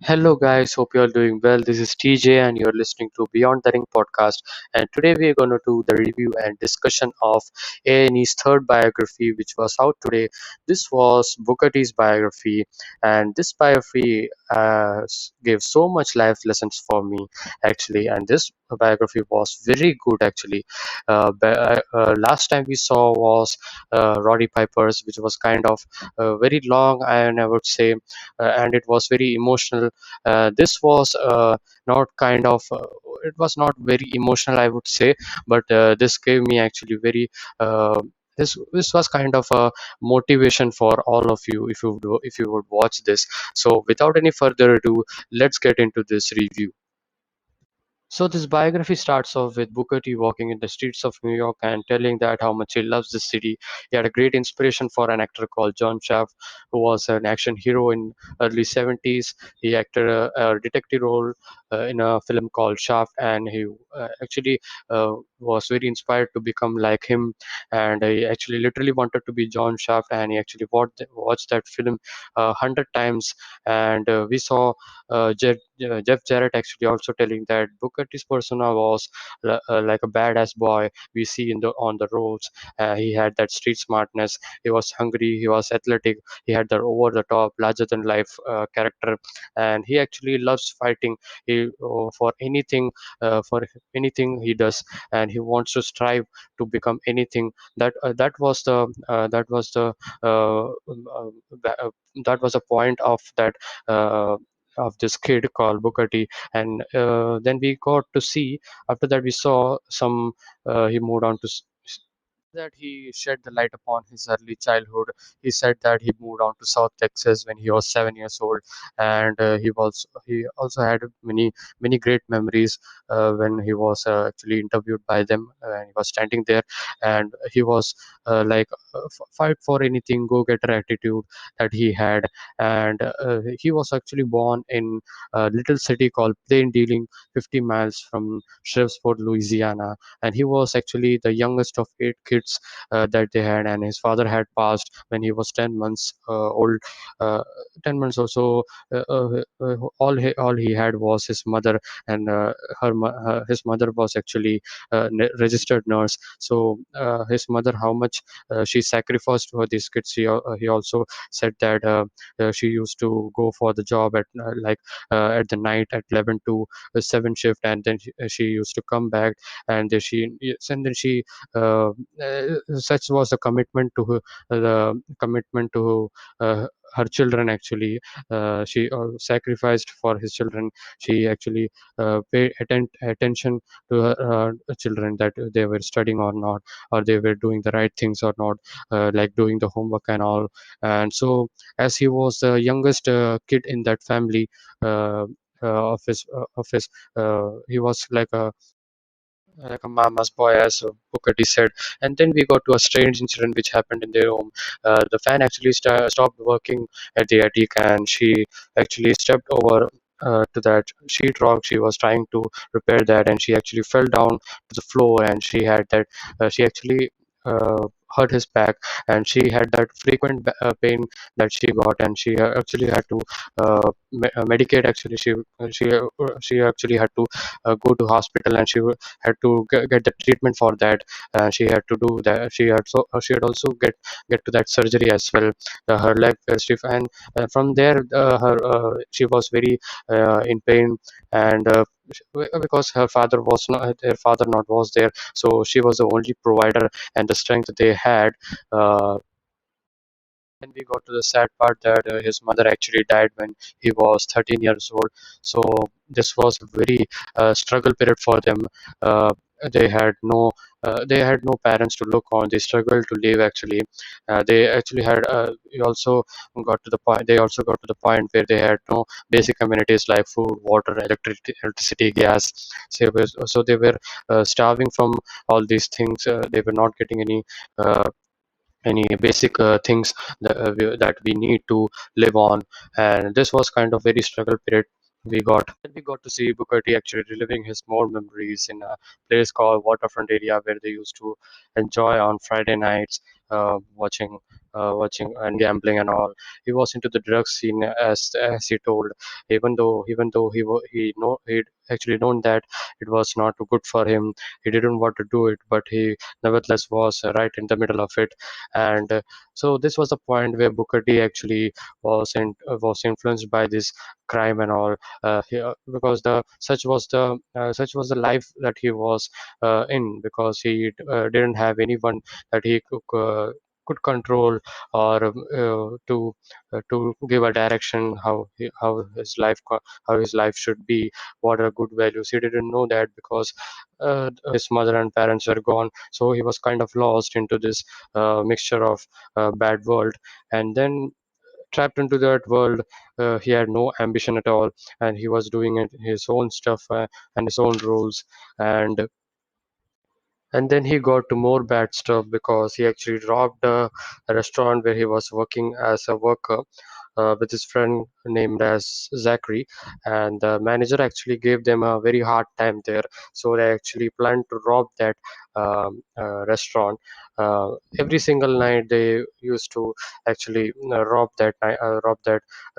Hello, guys. Hope you're doing well. This is TJ, and you're listening to Beyond the Ring podcast. And today we're going to do the review and discussion of A&E's third biography, which was out today. This was Booker T's biography, and this biography gave so much life lessons for me, actually. And this biography was very good, actually. Last time we saw was Roddy Piper's, which was kind of very long, and I would say and it was very emotional. This was not kind of it was not very emotional, I would say, but this gave me actually very this was kind of a motivation for all of you if you would watch this. So without any further ado, let's get into this review. So this biography starts off with Booker T walking in the streets of New York and telling that how much he loves the city. He had a great inspiration for an actor called John Shaft, who was an action hero in early 70s. He acted a detective role in a film called Shaft, and he actually was very inspired to become like him. And he actually literally wanted to be John Shaft, and he actually watched that film 100 times. And we saw Jeff Jarrett actually also telling that Booker T's persona was like a badass boy we see in the on the roads. He had that street smartness. He was hungry. He was athletic. He had the over the top, larger than life character, and he actually loves fighting. He for anything he does, and he wants to strive to become anything. That was the uh, uh, that was a point of that. Of this kid called Booker T, and then we got to see after that we saw some he moved on to that he shed the light upon his early childhood. He said that he moved on to South Texas when he was 7 years old, and he also had many great memories when he was actually interviewed by them, and he was standing there, and he was fight for anything, go getter attitude that he had, and he was actually born in a little city called Plain Dealing, 50 miles from Shreveport, Louisiana, and he was actually the youngest of 8 kids that they had, and his father had passed when he was 10 months old. uh, 10 months or so. All he had was his mother, and his mother was actually a registered nurse. So his mother, how much she sacrificed for these kids, he also said that she used to go for the job at the night at 11 to 7 shift, and then she used to come back, and then she uh, such was the commitment to the commitment to her children, actually. She sacrificed for his children. She actually paid attention to her children, that they were studying or not, or they were doing the right things or not, like doing the homework and all. And so as he was the youngest kid in that family, of his he was like a mama's boy, as Booker T said. And then we got to a strange incident which happened in their home. The fan actually stopped working at the attic, and she actually stepped over to that sheetrock. She was trying to repair that, and she actually fell down to the floor, and she actually hurt his back, and she had that frequent pain that she got, and she actually had to medicate. Actually, she actually had to go to hospital, and had to get the treatment for that. She had to do that. She had also get to that surgery as well. Her leg was stiff, and from there, her she was very in pain, and because her father not was there, so she was the only provider and the strength they had. Uh, then we got to the sad part that his mother actually died when he was 13 years old. So this was a very struggle period for them. Uh, they had no parents to look on. They struggled to live, actually. They actually had we also got to the point. They also got to the point where they had no basic amenities like food, water, electricity, gas. So they were starving from all these things. They were not getting any basic things that we need to live on, and this was kind of very struggle period we got to see Booker T actually reliving his more memories in a place called Waterfront area, where they used to enjoy on Friday nights. watching and gambling and all. He was into the drug scene, as he told, even though he'd actually known that it was not good for him. He didn't want to do it, but he nevertheless was right in the middle of it. And so this was the point where Booker T actually was influenced by this crime and all, because the such was the life that he was in, because he didn't have anyone that he could control, or to give a direction how his life should be, what are good values. He didn't know that, because his mother and parents were gone, so he was kind of lost into this mixture of bad world. And then, trapped into that world, he had no ambition at all, and he was doing his own stuff, and his own rules. And then he got to more bad stuff, because he actually robbed a restaurant where he was working as a worker, with his friend named as Zachary. And the manager actually gave them a very hard time there, so they actually planned to rob that restaurant. Every single night they used to actually rob that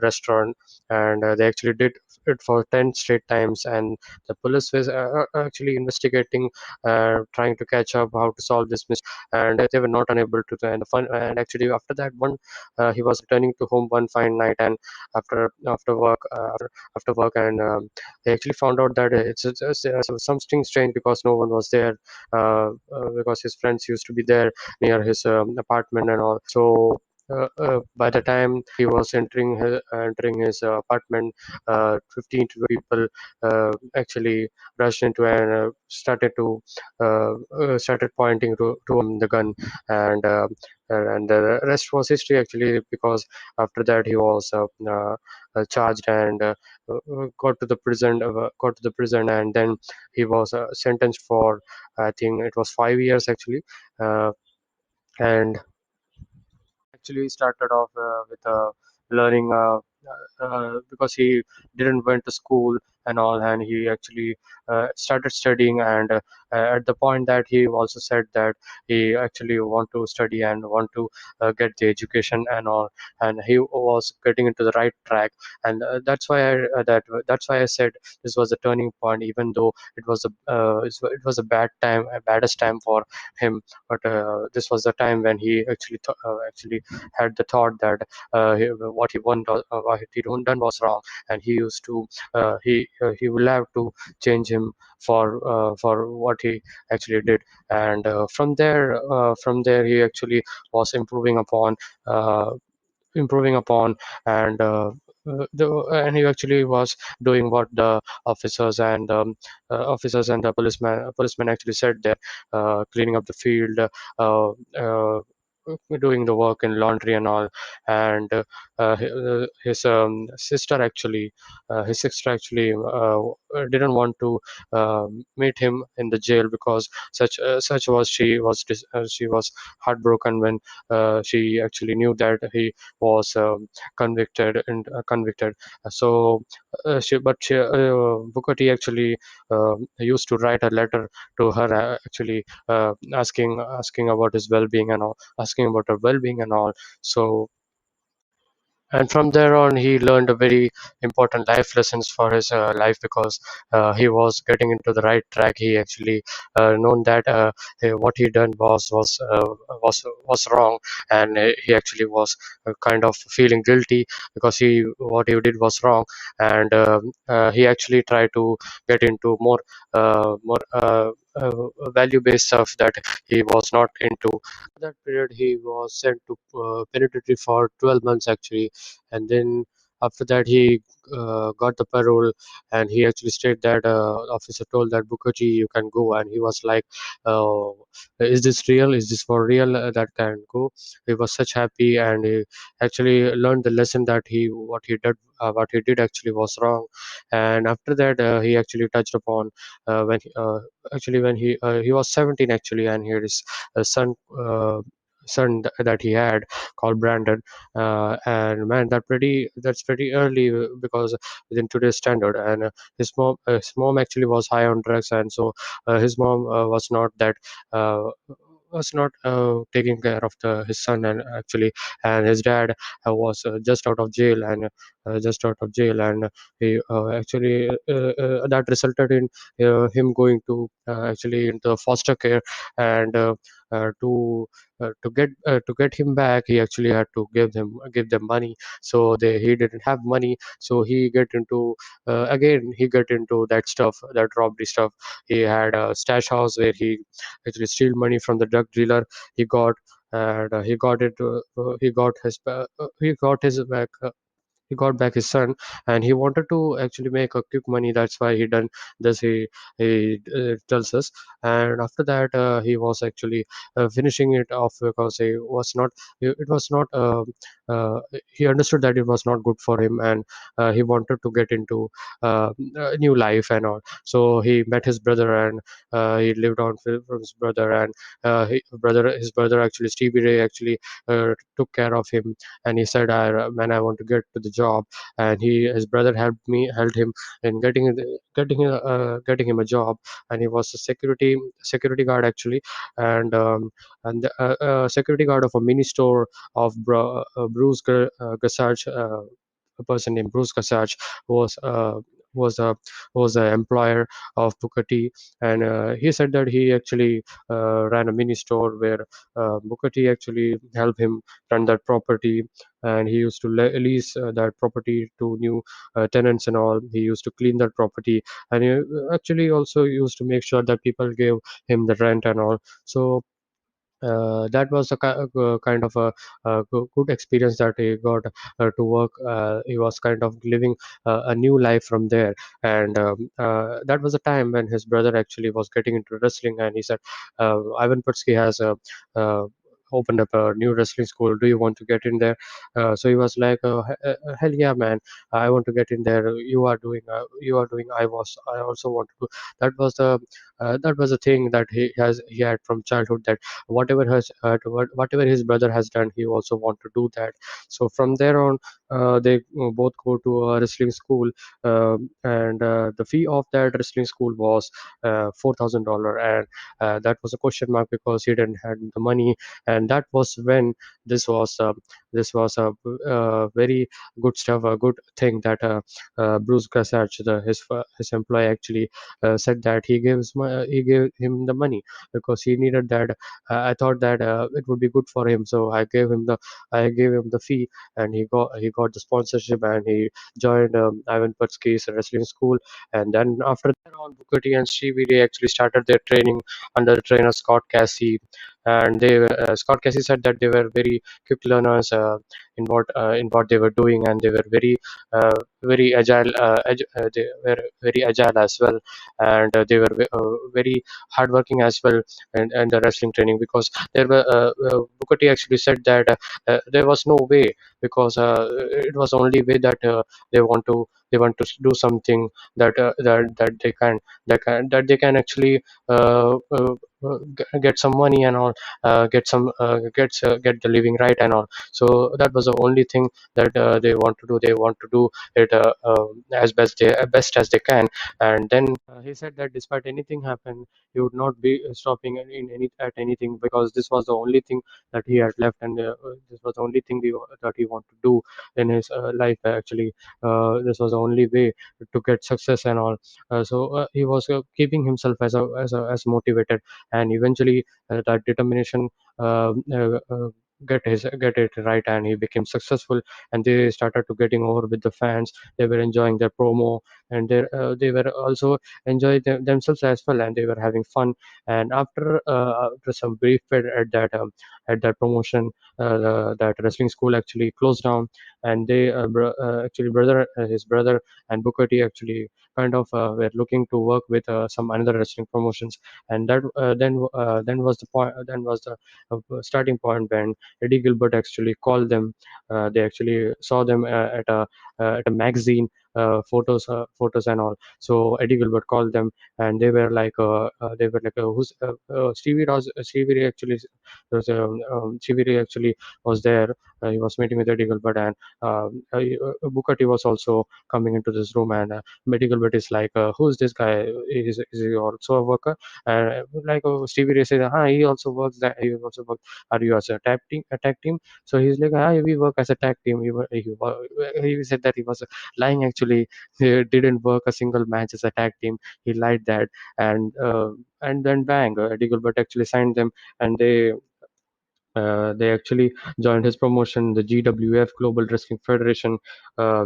restaurant, and they actually did it for 10 straight times. And the police was actually investigating, trying to catch up how to solve this mystery, and they were not unable to. And the fun, and actually after that one, he was returning to home one fine night, and after work, and they actually found out that it's something strange, because no one was there, because his friends used to be there near his apartment and all. So by the time he was entering his apartment, 15 to 20 people actually rushed into, and started pointing to the gun. and uh, and the rest was history, actually, because after that he was charged, and got to the prison, and then he was sentenced for, I think it was 5 years, actually. uh, and actually started off with learning, because he didn't went to school and all, and he actually started studying. And at the point that he also said that he actually want to study and want to get the education and all, and he was getting into the right track. And that's why I said this was a turning point, even though it was a baddest time for him. But this was the time when he actually had the thought that what he done was wrong, and he will have to change him for what he actually did. And from there he actually was uh, improving upon and and he actually was doing what the officers and the policemen actually said there, cleaning up the field, doing the work in laundry and all. And his sister actually didn't want to meet him in the jail, because such was she was heartbroken when she actually knew that he was convicted. So Booker T actually used to write a letter to her, actually asking about his well-being and all, asking about her well-being and all. So, and from there on he learned a very important life lessons for his life, because he was getting into the right track. He actually known that what he done was wrong, and he actually was kind of feeling guilty, because he what he did was wrong. And he actually tried to get into more value based stuff that he was not into. That period he was sent to penitentiary for 12 months, actually. And then after that he got the parole, and he actually stated that officer told that Booker T, you can go. And he was like, uh, is this real, is this for real, that can go. He was such happy, and he actually learned the lesson that what he did actually was wrong. And after that he actually touched upon when he was 17, actually, and he had his son that he had, called Brandon. And man, that's pretty early, because within today's standard. And his mom actually was high on drugs, and so his mom was not that uh, was not taking care of his son, and actually, and his dad was just out of jail, and he actually that resulted in him going to actually into foster care, and to get him back, he actually had to give them money. So he didn't have money, so he get into that stuff, that robbery stuff. He had a stash house where he actually steal money from the drug dealer. He got and he got it. He got his back. He got back his son, and he wanted to actually make a quick money. That's why he done this. He tells us, and after that he was actually finishing it off because it was not uh, he understood that it was not good for him, and he wanted to get into a new life and all. So he met his brother, and he lived on from his brother, and his brother actually Stevie Ray actually took care of him. And he said, man, I want to get to the job. And his brother held him in getting him a job. And he was a security guard actually, and security guard of a mini store of Gassage. A person named Bruce Gassage was was a was an employer of Booker T, and he said that he actually ran a mini store where Booker T actually helped him run that property, and he used to lease that property to new tenants and all. He used to clean that property, and he actually also used to make sure that people gave him the rent and all. So that was a kind of a good experience that he got to work. He was kind of living a new life from there, and that was a time when his brother actually was getting into wrestling, and he said, Ivan Putski has opened up a new wrestling school. Do you want to get in there? So he was like, hell yeah, man, I want to get in there. You are doing. I also want to do. That was the thing that he had from childhood, that whatever his brother has done, he also want to do that. So from there on, they both go to a wrestling school, and the fee of that wrestling school was $4,000, and that was a question mark because he didn't have the money. And that was when this was a very good stuff, a good thing that Bruce Gassage, his employee, actually said that he gave him the money because he needed that. I thought that it would be good for him, so I gave him the fee, and he got the sponsorship, and he joined Ivan Putski's wrestling school. And then after that on, Booker T and Stevie Ray actually started their training under the trainer Scott Cassie. And Scott Cassie said that they were very quick learners in what they were doing, and they were very agile. They were very agile as well, and they were very hardworking as well, and the wrestling training, because there were Booker T actually said that there was no way, because it was only way that they want to do something that they can actually get some money and all, get the living right and all. So that was the only thing that they want to do. They want to do it as best as they can. And then he said that despite anything happen, he would not be stopping at anything, because this was the only thing that he had left, and this was the only thing that he wanted to do in his life. Actually, this was the only way to get success and all. So he was keeping himself as motivated, and eventually that determination uh, uh, uh, get it right, and he became successful. And they started to getting over with the fans. They were enjoying their promo, and they were also enjoying themselves as well, and they were having fun. And after some brief period at that promotion, that wrestling school actually closed down, and actually his brother and Booker T actually kind of were looking to work with some another wrestling promotions. And that then was the point then was the starting point when Eddie Gilbert actually called them. They actually saw them at a magazine, photos and all. So Eddie Gilbert called them, and they were like, who's Stevie Ray actually Stevie Ray actually was there. He was meeting with Eddie Gilbert, and Booker T was also coming into this room, and Eddie Gilbert is like, who's this guy? Is he also a worker? And Stevie Ray says, he also works. That he also works. Are you as a tag team? A tag team? So he's like, we work as a tag team. He said that he was lying. Actually, he didn't work a single match as a tag team. He lied that, and then bang, Eddie Gilbert actually signed them, and they actually joined his promotion, the GWF Global Wrestling Federation,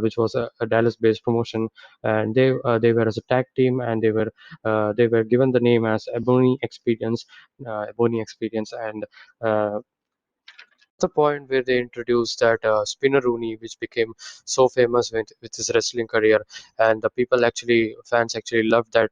which was a Dallas-based promotion, and they were as a tag team, and they were given the name as Ebony Experience, and uh, the point where they introduced that Spinner Rooney, which became so famous with his wrestling career, and the people actually fans actually loved that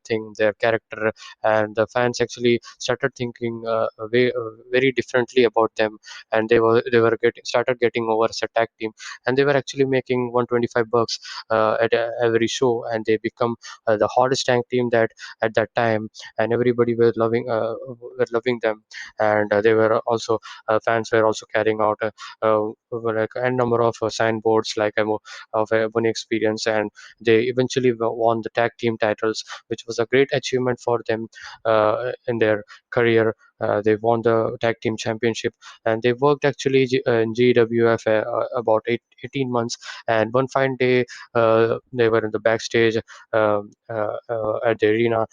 thing, their character, and the fans actually started thinking very differently about them, and they were getting started getting over as a tag team, and they were actually making 125 bucks at every show, and they become the hottest tag team that at that time, and everybody were loving them, and they were also fans were also carrying out like a number of signboards like of a Ebony Experience, and they eventually won the tag team titles, which was a great achievement for them in their career. They won the tag team championship, and they worked actually in GWF about 18 months. And one fine day, they were in the backstage at the arena,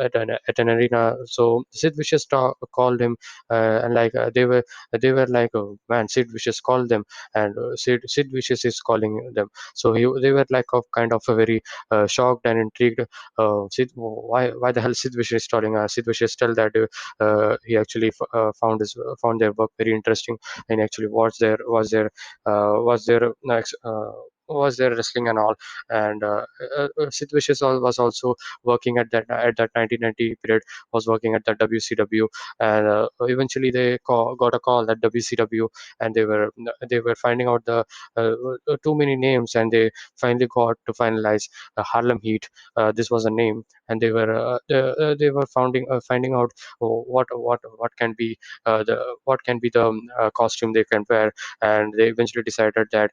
at an arena. So Sid Vicious called him, and they were like, oh, man, Sid Vicious called them, and Sid Vicious is calling them. So they were like of kind of a very shocked and intrigued. Why the hell Sid Vicious is calling us? Sid Vicious tell that he actually found their work very interesting, and actually was there wrestling and all, and Sid Vicious was also working at that 1990 period, was working at the WCW, and eventually got a call at WCW, and they were finding out the too many names, and they finally got to finalize Harlem Heat. This was a name, and they were finding out what can be the costume they can wear, and they eventually decided that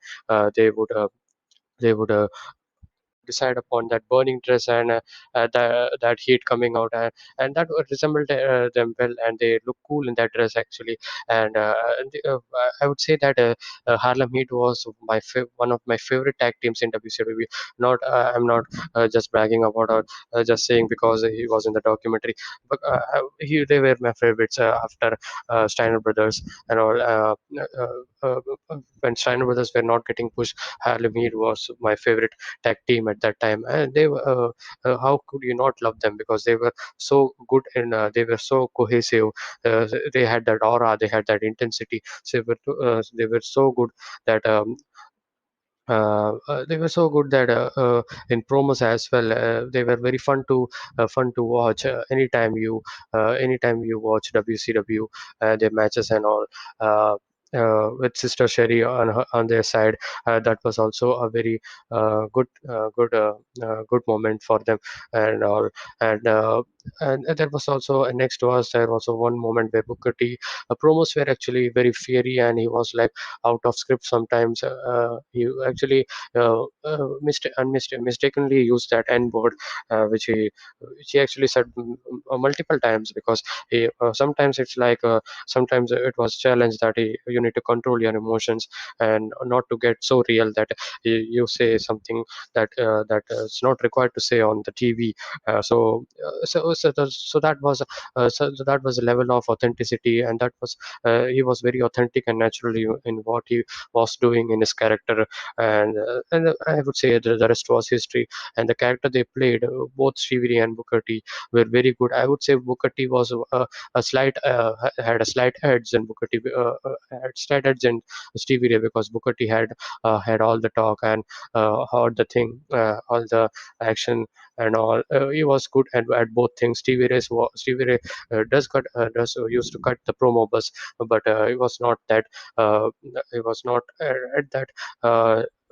they would decide upon that burning dress, and that heat coming out, and that would resemble them well, and they look cool in that dress actually. And I would say that Harlem Heat was one of my favorite tag teams in WCW. Not I'm not just bragging about, or just saying because he was in the documentary, but they were my favorites after Steiner Brothers and all. When Steiner Brothers were not getting pushed, Harlem Heat was my favorite tag team at that time, and how could you not love them, because they were so good, and they were so cohesive. They had that aura, they had that intensity, so they were so good that they were so good that in promos as well, they were very fun to watch. Anytime you watch WCW, their matches and all, with Sister Sherry on their side, that was also a very good moment for them and all. And there was also there was one moment where Booker T promos were actually very fiery, and he was like out of script sometimes. He actually mistakenly used that N word, which he actually said multiple times, because sometimes it's like sometimes it was challenged that you need to control your emotions and not to get so real that you say something that is not required to say on the TV. So that was a level of authenticity, and he was very authentic and natural in what he was doing in his character, and I would say the rest was history. And the character they played, both Stevie and Booker T, were very good. I would say Booker T was had a slight edge, and had slight edge in Stevie Ray, because Booker T had all the talk and all the thing, all the action and all. He was good at both things. Stevie Ray does used to cut the promo bus, but it was not at that.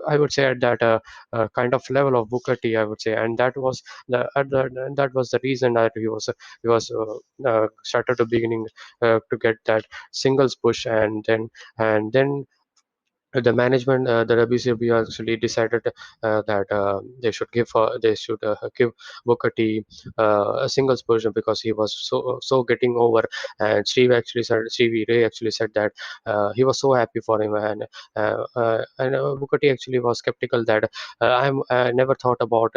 I would say at that kind of level of Booker T, I would say, and that was that was the reason that he was started to beginning to get that singles push, and then the management, the WCW actually decided that they should give Booker T a singles push because he was so getting over. And Stevie Ray actually said that he was so happy for him, and Booker T actually was skeptical that I never thought about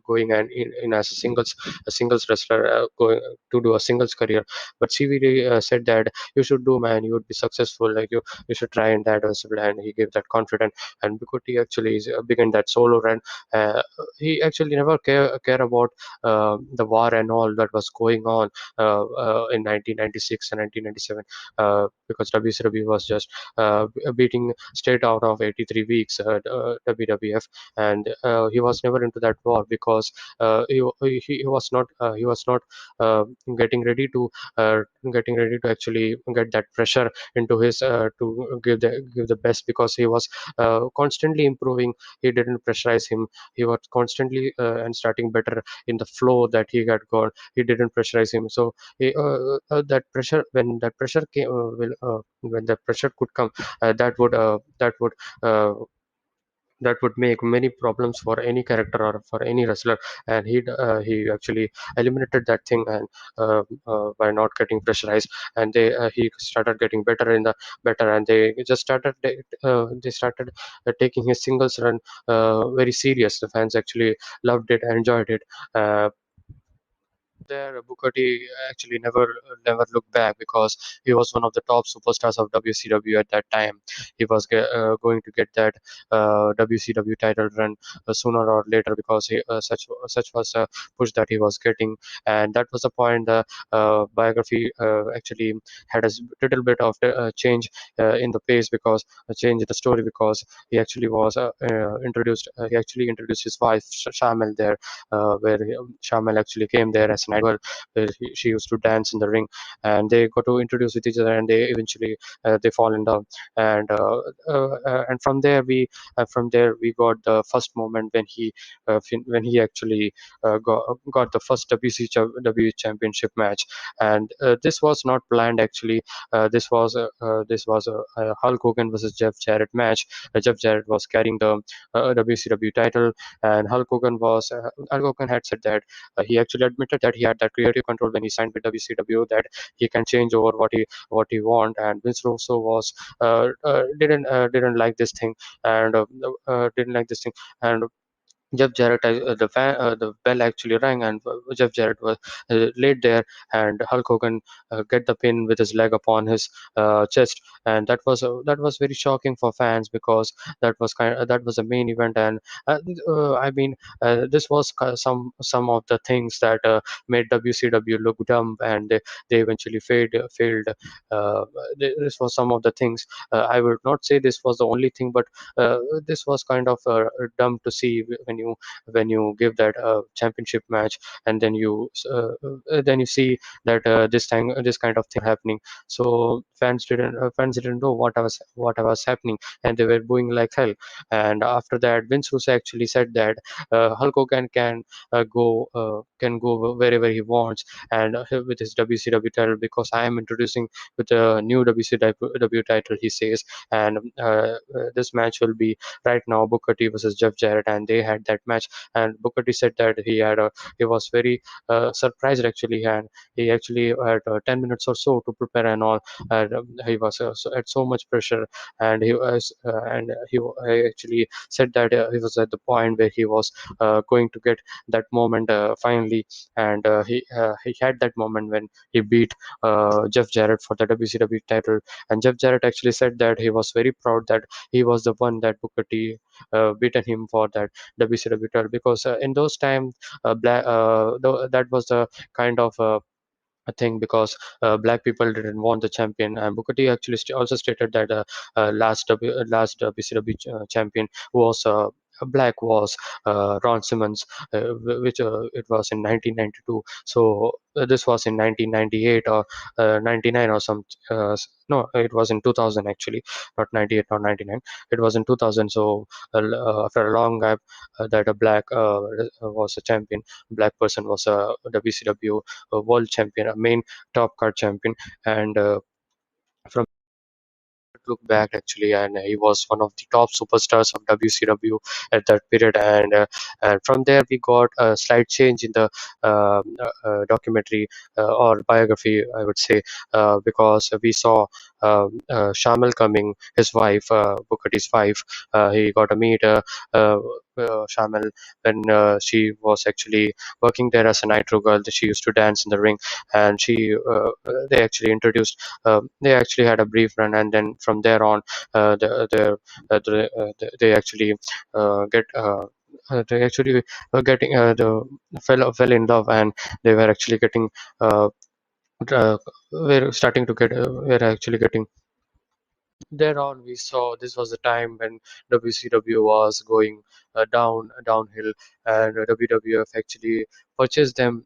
going and in as a singles wrestler, going to do a singles career. But Stevie Ray said that you should do, man, you would be successful, like you should try in that as well. And he gave that confidence, and because he actually began that solo run, he actually never care about the war and all that was going on in 1996 and 1997, because WCW was just beating straight out of 83 weeks WWF, and he was never into that war because he was not uh, getting ready to uh, actually get that pressure into his to give the best, because he was constantly improving. He didn't pressurize him. He was constantly and starting better in the flow that he had got. He didn't pressurize him. So that pressure, when that pressure came, when the pressure could come, uh, that would make many problems for any character or for any wrestler. And he actually eliminated that thing, and by not getting pressurized. And he started getting better in the better, and they started taking his singles run very serious. The fans actually loved it and enjoyed it. uh, there, Booker T actually never looked back, because he was one of the top superstars of WCW at that time. He was going to get that WCW title run sooner or later, because such was a push that he was getting. And that was the point. The biography actually had a little bit of change in the pace, because change in the story, because he actually was introduced. He actually introduced his wife Shamel there, where Shamel actually came there as an idol, where she used to dance in the ring, and they got to introduce with each other, and they eventually they fall in love. And from there we got the first moment when when he actually got the first WCW championship match. And this was not planned actually. This was a Hulk Hogan versus Jeff Jarrett match. Jeff Jarrett was carrying the WCW title, and Hulk Hogan had said that he actually admitted that he had that creative control when he signed with WCW, that he can change over what he want. And Vince Russo was didn't like this thing, and didn't like this thing. And Jeff Jarrett, the bell actually rang, and Jeff Jarrett was laid there, and Hulk Hogan get the pin with his leg upon his chest, and that was very shocking for fans, because that was a main event. And uh, I mean, this was some of the things that made WCW look dumb, and they eventually failed. This was some of the things. I would not say this was the only thing, but this was kind of dumb to see when you give that championship match, and then you see that this kind of thing happening. So fans didn't know what was happening, and they were booing like hell. And after that, Vince Russo actually said that Hulk Hogan can go wherever he wants, and with his WCW title, because I am introducing with a new WCW title, he says. And this match will be right now Booker T versus Jeff Jarrett, and they had that match. And Booker T said that he was very surprised actually, and he actually had 10 minutes or so to prepare and all. And he was at so much pressure, and he actually said that he was at the point where he was going to get that moment finally. And he had that moment when he beat Jeff Jarrett for the WCW title. And Jeff Jarrett actually said that he was very proud that he was the one that Booker T beaten him for that WCW title, because in those times, that was the kind of a thing, because black people didn't want the champion. And Booker T actually also stated that last WCW champion was black was Ron Simmons, which it was in 1992. So this was in 1998 or 99 or some. No, it was in 2000 actually, not 98 or 99. It was in 2000. So after a long gap, that a black was a champion. Black person was a WCW world champion, a main top card champion, and from look back actually, and he was one of the top superstars of WCW at that period. And from there we got a slight change in the documentary or biography, I would say, because we saw Shamal coming, his wife, Booker T's wife. He got to meet Shamal when she was actually working there as a nitro girl. She used to dance in the ring, and they actually introduced they actually had a brief run, and then from there on, they actually get. They actually were getting fell in love, and they were actually getting we're starting to get we're actually getting thereon. We saw this was the time when WCW was going downhill, and WWF actually purchased them.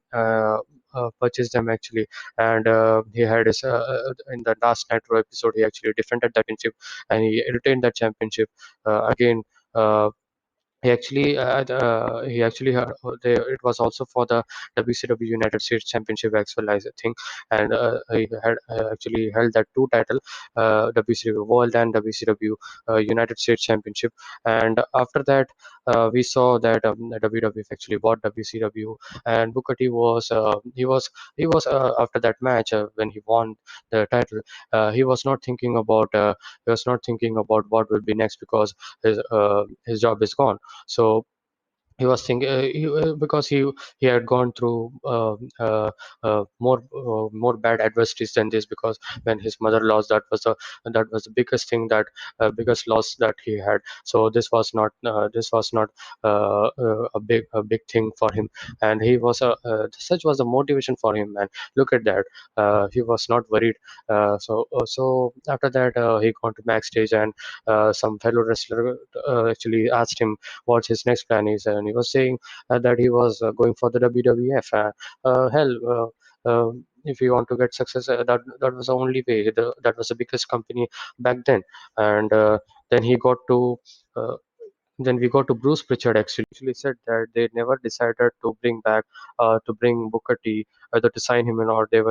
Purchased them actually, and he had his in the last Nitro episode. He actually defended that championship, and he retained that championship again. Uh, he actually had, it was also for the WCW United States Championship as well, as I think, and he had actually held that two title, WCW World and WCW United States Championship. And after that, we saw that the WWF actually bought WCW, and Booker T was after that match when he won the title, he was not thinking about what will be next, because his job is gone. So he was thinking because he had gone through more bad adversities than this, because when his mother lost, that was the biggest thing, that biggest loss that he had. So this was not a big thing for him, and he was such was the motivation for him, and look at that. He was not worried. So after that, he gone to backstage, and some fellow wrestler actually asked him what his next plan is, and he was saying that he was going for the WWF. Hell, if you want to get success, that was the only way. That was the biggest company back then, and then he got to. Then we got to Bruce Pritchard actually said that they never decided to bring Booker T, either to sign him or not. They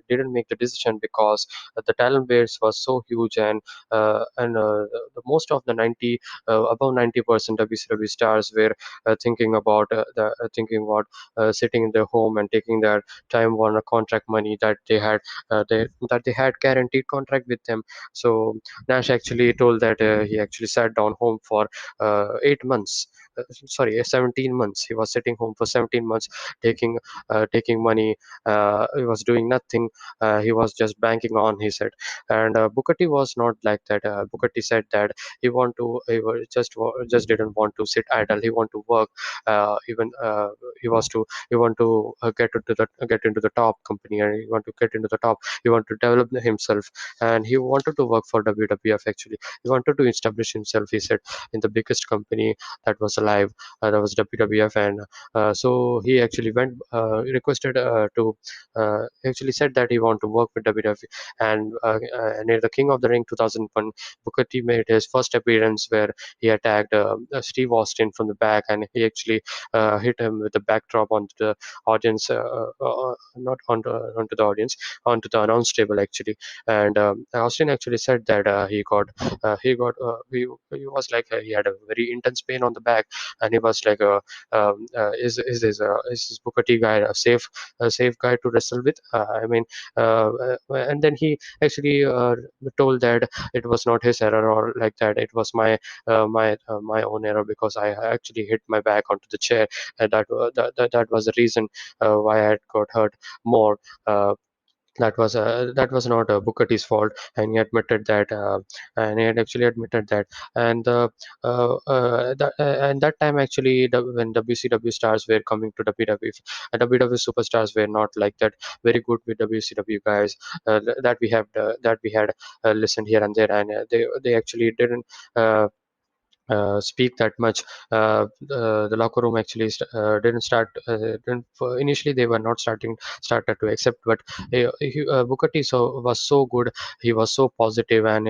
didn't make the decision because the talent base was so huge, and the most of the 90 above 90% WCW stars were thinking about sitting in their home and taking their Time Warner contract money that they had guaranteed contract with them. So Nash actually told that he actually sat down home for 8 months. Sorry, 17 months. He was sitting home for 17 months, taking money. He was doing nothing. He was just banking on. He said, and Booker T was not like that. Booker T said that just didn't want to sit idle. He want to work. Even he want to get into the top company, and he want to get into the top. He want to develop himself, and he wanted to work for WWF actually. He wanted to establish himself, he said, in the biggest company that was alive, that was WWF. And so he actually requested actually said that he want to work with WWF. And near the King of the Ring 2001, Booker T made his first appearance, where he attacked Steve Austin from the back, and he actually hit him with the backdrop onto the audience, not onto the audience, onto the announce table actually. And Austin actually said that he was like he had a very intense pain on the back, and he was like, is this Booker T guy a safe guy to wrestle with? I mean, and then he actually told that it was not his error or like that. It was my own error, because I actually hit my back onto the chair, and that was the reason why I had got hurt more. That was not Booker T's fault, and he admitted that, and he had actually admitted that. And that time actually, when WCW stars were coming to WWF, WWF superstars were not like that very good with WCW guys that we had listened here and there, and they actually didn't. speak that much. The locker room actually didn't start. Didn't, initially, they were not started to accept, but Booker T was so good. He was so positive, and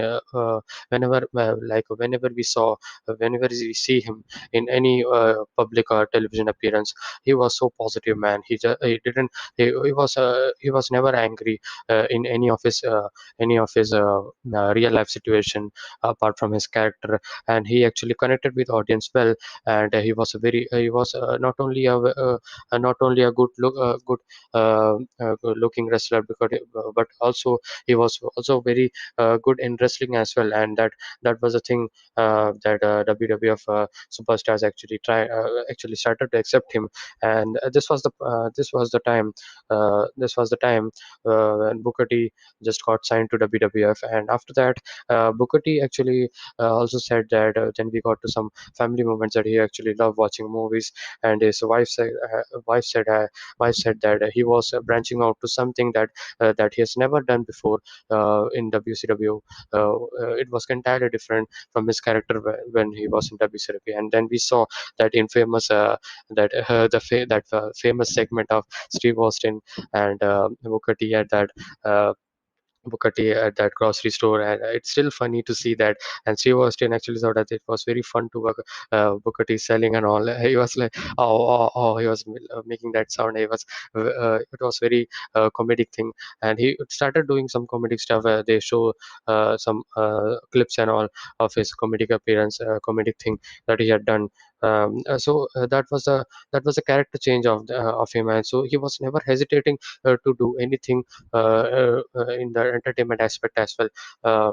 whenever we saw, whenever we see him in any public or television appearance, he was so positive, man. He didn't he was never angry in any of his real life situation apart from his character, and he actually connected with audience well. And he was not only a good looking wrestler, but also he was also very good in wrestling as well. And that was a thing that WWF superstars actually started to accept him. And this was the time when Booker T just got signed to WWF. And after that, Booker T actually also said that then we got to some family moments that he actually loved watching movies. And his wife said that he was branching out to something that he has never done before in WCW. It was entirely different from his character when he was in WCW. And then we saw that infamous famous segment of Steve Austin and Booker T at that uh, Booker T at that grocery store, and it's still funny to see that. And Steve Austin actually thought that it was very fun to work Booker T selling and all. He was like, oh, he was making that sound. It was very comedic thing, and he started doing some comedic stuff. They show some clips and all of his comedic appearance, comedic thing that he had done. That was a character change of him, and so he was never hesitating to do anything in the entertainment aspect as well,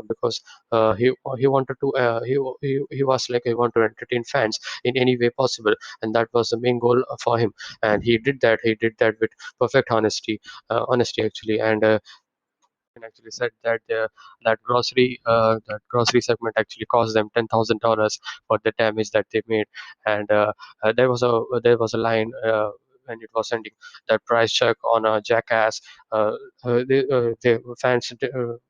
because he wanted to he was like he wanted to entertain fans in any way possible, and that was the main goal for him. And he did that with perfect honesty actually. And and actually said that that grocery segment actually cost them $10,000 for the damage that they made. And there was a line when it was ending, that price check on a jackass.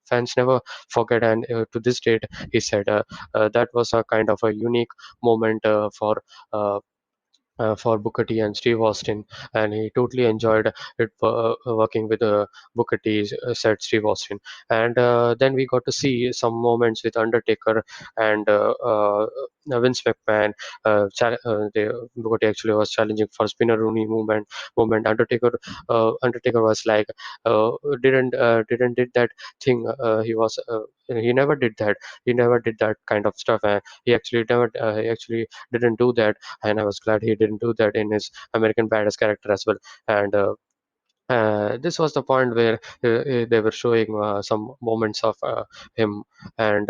Fans never forget, and to this date, he said that was a kind of a unique moment for Booker T and Steve Austin, and he totally enjoyed it working with Booker T, said Steve Austin. And then we got to see some moments with Undertaker and Vince McMahon. Booker T actually was challenging for Spinner Rooney movement. Undertaker was like, uh, didn't did that thing. He never did that. He never did that kind of stuff. And he actually didn't do that, and I was glad he didn't do that in his American Badass character as well. And this was the point where they were showing some moments of him. And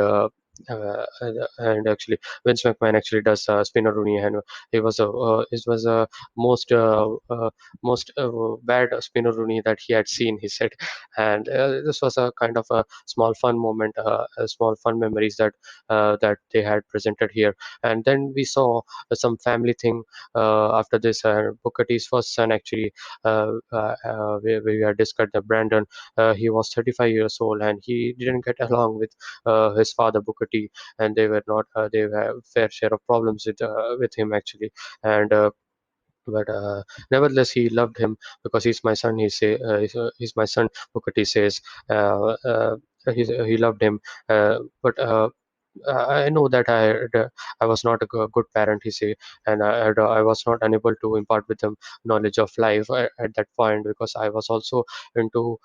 actually Vince McMahon actually does Spinner Rooney, and it was a most most bad Spinner Rooney that he had seen, he said. And this was a kind of a small fun moment, a small fun memories that they had presented here. And then we saw some family thing after this. Booker T's first son actually, we had discussed that Brandon, he was 35 years old, and he didn't get along with his father Booker T, and they were not they have fair share of problems with him actually. And but nevertheless he loved him because he's my son, he's my son, Booker T says. He loved him, but I know that I was not a good parent, he say. And I was not unable to impart with them knowledge of life at that point, because I was also into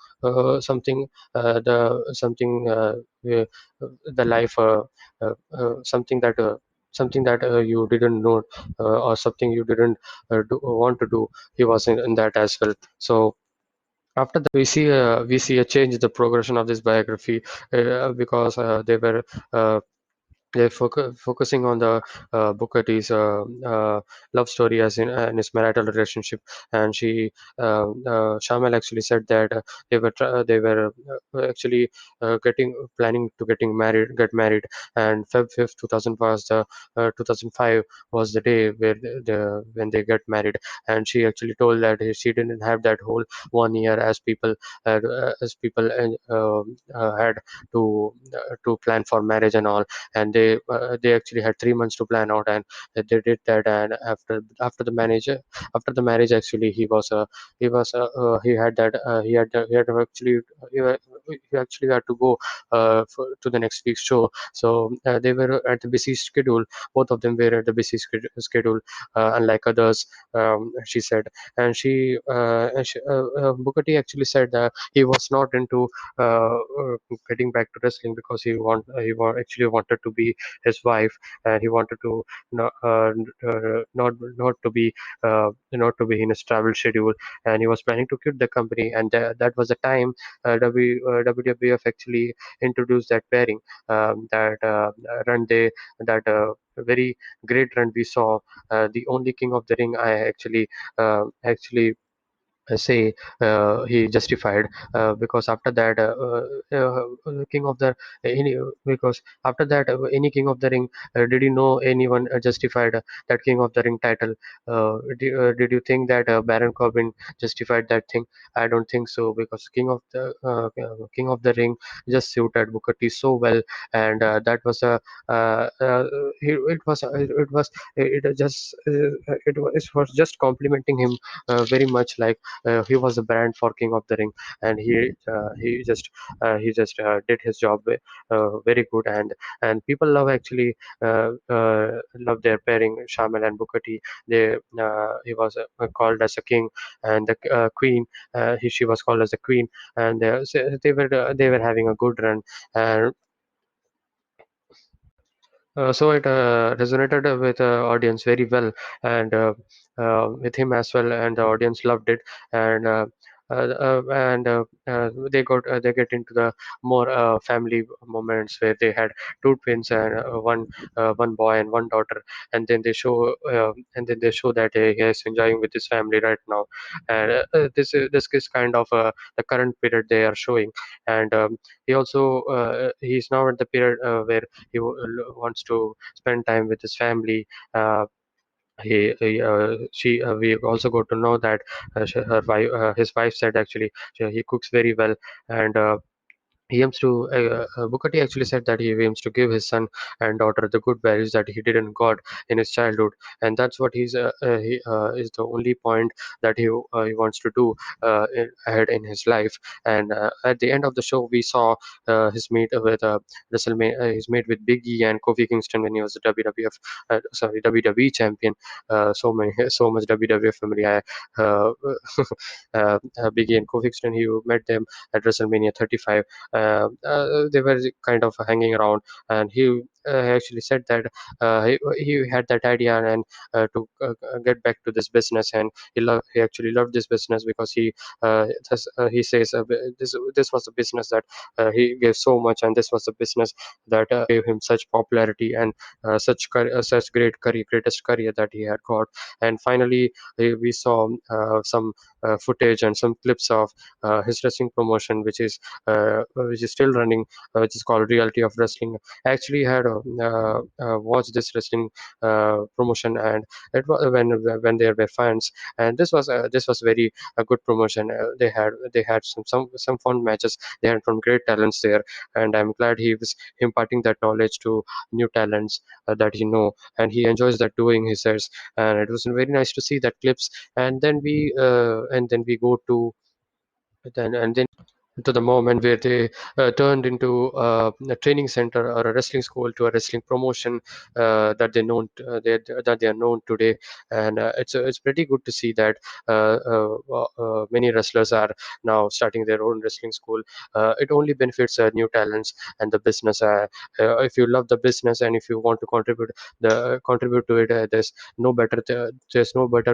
something the something uh, the life something that you didn't know, or something you didn't want to do. He was in that as well. So after that, we see a change in the progression of this biography, because uh, focusing on the Booker T's love story as in his marital relationship. And Shamel actually said that they were actually getting planning to get married. And Feb 5th 2000 was the 2005 was the day where when they get married. And she actually told that she didn't have that whole 1 year as people had to plan for marriage and all. And they actually had 3 months to plan out, and they did that. And after the marriage, actually he had that he had to actually he actually had to go to the next week's show. So they were at the busy schedule. Both of them were at the busy schedule, unlike others, she said. And Booker T actually said that he was not into getting back to wrestling because actually wanted to be his wife, and he wanted to not to be not to be in his travel schedule, and he was planning to quit the company. And that was the time WWF actually introduced that pairing, that run they that very great run we saw. The only King of the Ring I actually say he justified, because after that king of the any because after that any King of the Ring, did you know anyone justified that King of the Ring title? Did you think that Baron Corbin justified that thing? I don't think so, because King of the Ring just suited Booker T so well. And that was a it was it just it was just complimenting him very much, like he was a brand for King of the Ring, and he just did his job very good. And people love their pairing, Shaman and Booker T. He was called as a king, and the queen. She was called as a queen, and so they were having a good run. And so it resonated with the audience very well, and with him as well, and the audience loved it. And they get into the more family moments where they had two twins, and one boy and one daughter. And then they show that he is enjoying with his family right now. And this is kind of the current period they are showing. And he's now at the period where wants to spend time with his family. We also got to know that his wife said actually he cooks very well. And he aims to Booker T actually said that he aims to give his son and daughter the good values that he didn't got in his childhood. And that's what he is the only point that he wants to do ahead in his life. And at the end of the show, we saw his meet with Big E and Kofi Kingston when he was the WWF WWE champion. So much WWF memory. Big E and Kofi Kingston, he met them at WrestleMania 35. They were kind of hanging around, and he actually said that he had that idea, and get back to this business. And he actually loved this business because he says this was a business that he gave so much, and this was a business that gave him such popularity and such greatest career that he had got. And finally, we saw some footage and some clips of his wrestling promotion, which is still running, which is called Reality of Wrestling. I actually had watched this wrestling promotion, and it was when there were fans, and this was very a good promotion. They had some fun matches. They had some great talents there, and I'm glad he was imparting that knowledge to new talents that he know, and he enjoys that doing. He says, and it was very nice to see that clips. And then we go to then and then to the moment where they turned into a training center or a wrestling school to a wrestling promotion that they are known today. And it's pretty good to see that many wrestlers are now starting their own wrestling school. It only benefits new talents and the business. If you love the business and if you want to contribute to it, there's no better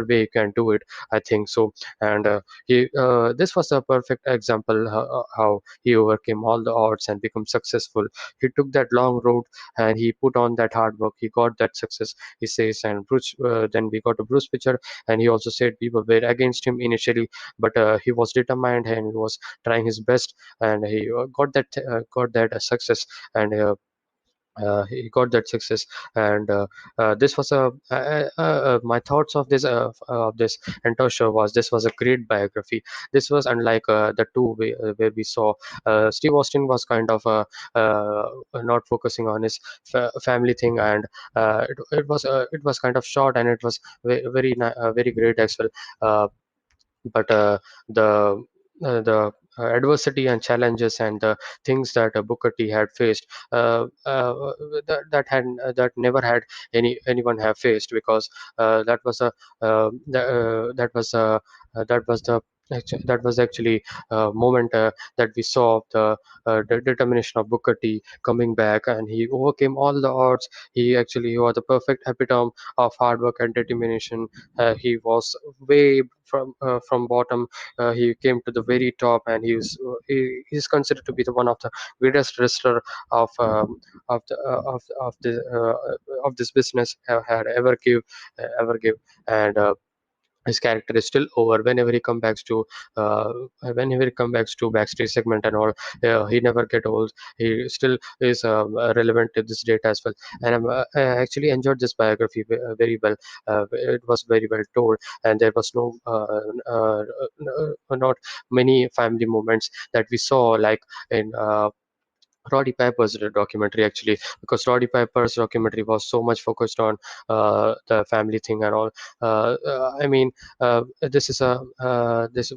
way you can do it, I think so. And this was a perfect example how he overcame all the odds and become successful. He took that long road, and he put on that hard work. He got that success, he says. And then we got a Bruce picture, and he also said people were against him initially, but he was determined and he was trying his best, and he got that success. And he got that success. And this was my thoughts of this entire show was this was a great biography. This was unlike the two where we saw Steve Austin was kind of not focusing on his family thing, and it was kind of short, and it was very great as well. But the adversity and challenges and the things that Booker T had faced, that never had anyone have faced, because that was a that was the that was actually a moment that we saw the determination of Booker T coming back, and he overcame all the odds. He was the perfect epitome of hard work and determination. He was way from bottom. He came to the very top, and he's considered to be the one of the greatest wrestler of of this business had ever give. And his character is still over whenever he comes back to uh, backstage segment and all. He never get old. He still is relevant to this date as well. And I actually enjoyed this biography very well. It was very well told, and there was no not many family moments that we saw, like in Roddy Piper's documentary, actually, because Roddy Piper's documentary was so much focused on the family thing and all. I mean, this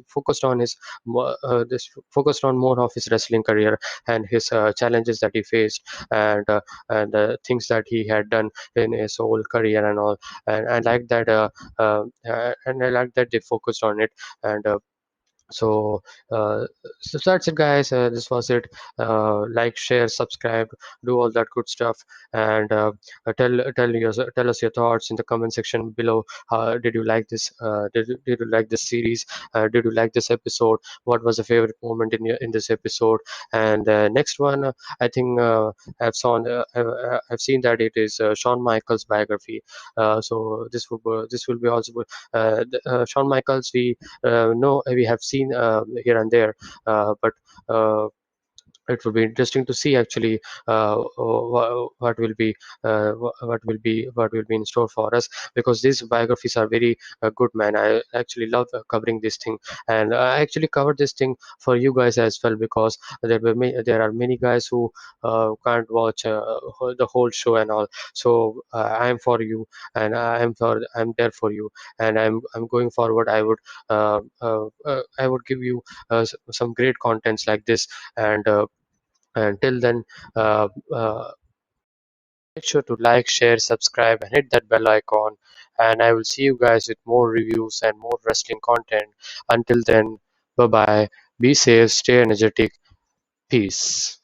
focused on this focused on more of his wrestling career and his challenges that he faced, and the things that he had done in his whole career and all. And I like that, and I like that they focused on it. And so, uh, so that's it, guys. This was it. Like, share, subscribe, do all that good stuff, and tell us your thoughts in the comment section below. Did you like this? Did you like this series? Did you like this episode? What was the favorite moment in this episode? And next one, I think I've seen that it is Shawn Michaels biography. So this will be also Shawn Michaels. No, we have seen here and there, but it would be interesting to see actually what will be what will be in store for us, because these biographies are very good, man. I actually love covering this thing, and I actually covered this thing for you guys as well, because there are many guys who can't watch the whole show and all. So I am for you, and I'm there for you, and I'm going forward. I would give you some great contents like this. And until then, uh, uh, make sure to like, share, subscribe, and hit that bell icon. And I will see you guys with more reviews and more wrestling content. Until then, bye bye. Be safe, stay energetic. Peace.